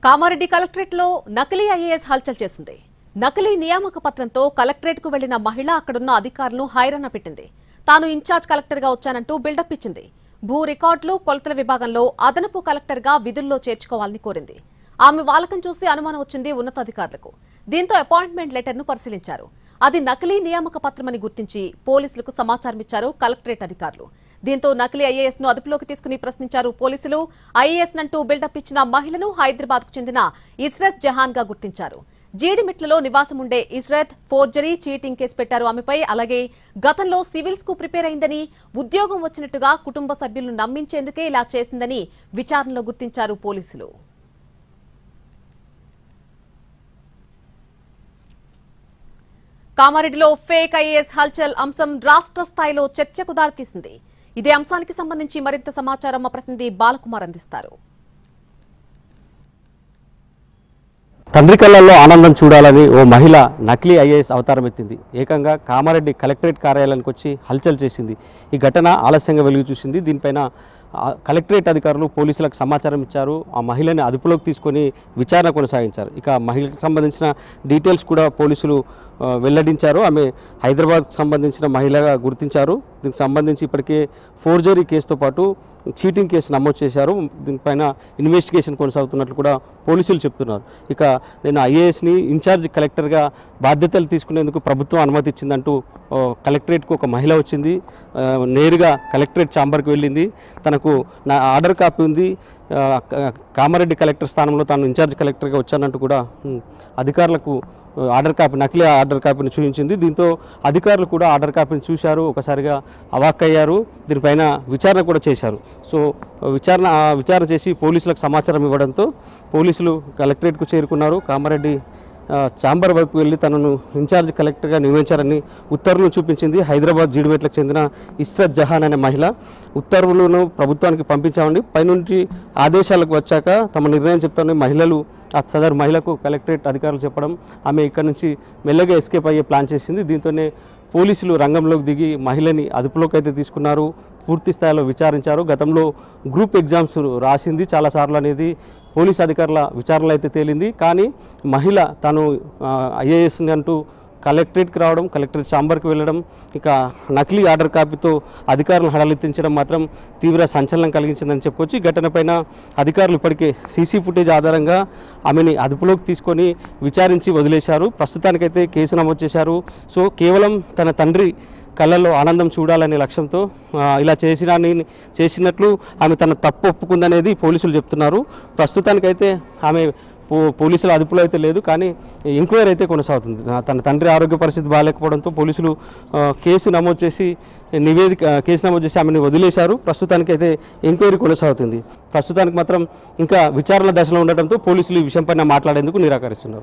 Kamareddy collectorate లో నకిలీ IAS హల్చల్ చేసింది. నకిలీ నియామక పత్రంతో కలెక్టరేట్ కు వెళ్లిన మహిళ అక్కడున్న అధికారులను హైరాణ పెట్టింది. తాను ఇన్ఛార్జ్ కలెక్టర్ గా వచ్చానంటూ బిల్డప్ ఇచ్చింది. భూ రికార్డులు కొలతల విభాగంలో అదనపు కలెక్టర్ గా విధుల్లో చేర్చుకోవాలని కోరింది. ఆమె వాలకం చూసి అనుమానం వచ్చింది ఉన్నతాధికారులకు. దీంతో అపాయింట్మెంట్ లెటర్ ను పరిశీలించారు. అది నకిలీ నియామక పత్రమని గుర్తించి పోలీసులకు సమాచారం ఇచ్చారు కలెక్టరేట్ అధికారులు. దీంతో నకిలీ ఐఏఎస్ ను అదుపులోకి తీసుకుని ప్రశ్నించారు పోలీసులు. ఐఏఎస్ నంటూ బిల్డప్ ఇచ్చిన మహిళను హైదరాబాద్ కు చెందిన ఇస్రత్ జహాన్ గా గుర్తించారు. జీడిమిట్లలో నివాసం ఉండే ఇస్రత్ ఫోర్జరీ చీటింగ్ కేసు పెట్టారు ఆమెపై. అలాగే గతంలో సివిల్స్ కు ప్రిపేర్ అయిందని, ఉద్యోగం వచ్చినట్టుగా కుటుంబ సభ్యులను నమ్మించేందుకే ఇలా చేసిందని విచారణలో గుర్తించారు పోలీసులు. కామారెడ్డిలో ఫేక్ ఐఏఎస్ హల్చల్ అంశం రాష్ట్ర స్థాయిలో చర్చకు దారితీసింది. ఇదే అంశానికి సంబంధించి మరింత సమాచారం మా ప్రతినిధి బాలకుమార్ అందిస్తారు. తండ్రి కళ్ళల్లో ఆనందం చూడాలని ఓ మహిళ నకిలీ ఐఏఎస్ అవతారం ఎత్తింది. ఏకంగా కామారెడ్డి కలెక్టరేట్ కార్యాలయానికి వచ్చి హల్చల్ చేసింది. ఈ ఘటన ఆలస్యంగా వెలుగు చూసింది. దీనిపైన కలెక్టరేట్ అధికారులు పోలీసులకు సమాచారం ఇచ్చారు. ఆ మహిళని అదుపులోకి తీసుకొని విచారణ కొనసాగించారు. ఇక మహిళకు సంబంధించిన డీటెయిల్స్ కూడా పోలీసులు వెల్లడించారు. ఆమె హైదరాబాద్కు సంబంధించిన మహిళగా గుర్తించారు. దీనికి సంబంధించి ఇప్పటికే ఫోర్జరీ కేసుతో పాటు చీటింగ్ కేసు నమోదు చేశారు. దీనిపైన ఇన్వెస్టిగేషన్ కొనసాగుతున్నట్లు కూడా పోలీసులు చెప్తున్నారు. ఇక నేను ఐఏఎస్ని ఇన్ఛార్జ్ కలెక్టర్గా బాధ్యతలు తీసుకునేందుకు ప్రభుత్వం అనుమతి ఇచ్చిందంటూ కలెక్టరేట్కు ఒక మహిళ వచ్చింది. నేరుగా కలెక్టరేట్ ఛాంబర్కి వెళ్ళింది. తనకు నా ఆర్డర్ కాపీ ఉంది, కామారెడ్డి కలెక్టర్ స్థానంలో తాను ఇన్ఛార్జ్ కలెక్టర్గా వచ్చానంటూ కూడా అధికారులకు ఆర్డర్ కాపీ, నకిలీ ఆర్డర్ కాపీని చూపించింది. దీంతో అధికారులు కూడా ఆర్డర్ కాపీని చూశారు, ఒకసారిగా అవాక్కయ్యారు. దీనిపైన విచారణ కూడా చేశారు. సో విచారణ చేసి పోలీసులకు సమాచారం ఇవ్వడంతో పోలీసులు కలెక్టరేట్కు చేరుకున్నారు. కామారెడ్డి ఛాంబర్ వైపు వెళ్ళి తనను ఇన్ఛార్జ్ కలెక్టర్గా నియమించారని ఉత్తర్వులు చూపించింది. హైదరాబాద్ జీడిమెట్లకు చెందిన ఇస్రత్ జహాన్ అనే మహిళ ఉత్తర్వులను ప్రభుత్వానికి పంపించామండి. పైనుంచి ఆదేశాలకు వచ్చాక తమ నిర్ణయం చెప్తామని మహిళలు సదరు మహిళకు కలెక్టరేట్ అధికారులు చెప్పడం, ఆమె ఇక్కడ నుంచి మెల్లగా ఎస్కేప్ అయ్యే ప్లాన్ చేసింది. దీంతోనే పోలీసులు రంగంలోకి దిగి మహిళని అదుపులోకి అయితే తీసుకున్నారు. పూర్తి స్థాయిలో విచారించారు. గతంలో గ్రూప్ ఎగ్జామ్స్ రాసింది చాలాసార్లు అనేది పోలీస్ అధికారుల విచారణలో అయితే తేలింది. కానీ మహిళ తను ఐఏఎస్ని అంటూ కలెక్టరేట్కి రావడం, కలెక్టరేట్ ఛాంబర్కి వెళ్ళడం, ఇక నకిలీ ఆర్డర్ కాపీతో అధికారులను హడలెత్తించడం మాత్రం తీవ్ర సంచలనం కలిగించిందని చెప్పుకోవచ్చు. ఈ ఘటనపైన అధికారులు ఇప్పటికే సీసీ ఫుటేజ్ ఆధారంగా ఆమెని అదుపులోకి తీసుకొని విచారించి వదిలేశారు. ప్రస్తుతానికైతే కేసు నమోదు చేశారు. సో కేవలం తన తండ్రి కళ్ళల్లో ఆనందం చూడాలనే లక్ష్యంతో ఇలా చేసినట్లు ఆమె తన తప్పు ఒప్పుకుందనేది పోలీసులు చెప్తున్నారు. ప్రస్తుతానికైతే ఆమె పోలీసుల అదుపులో అయితే లేదు, కానీ ఎంక్వైరీ అయితే కొనసాగుతుంది. తన తండ్రి ఆరోగ్య పరిస్థితి బాగాలేకపోవడంతో పోలీసులు కేసు నమోదు చేసి ఆమెను వదిలేశారు. ప్రస్తుతానికైతే ఎంక్వైరీ కొనసాగుతుంది. ప్రస్తుతానికి మాత్రం ఇంకా విచారణ దశలో ఉండటంతో పోలీసులు ఈ విషయంపైన మాట్లాడేందుకు నిరాకరిస్తున్నారు.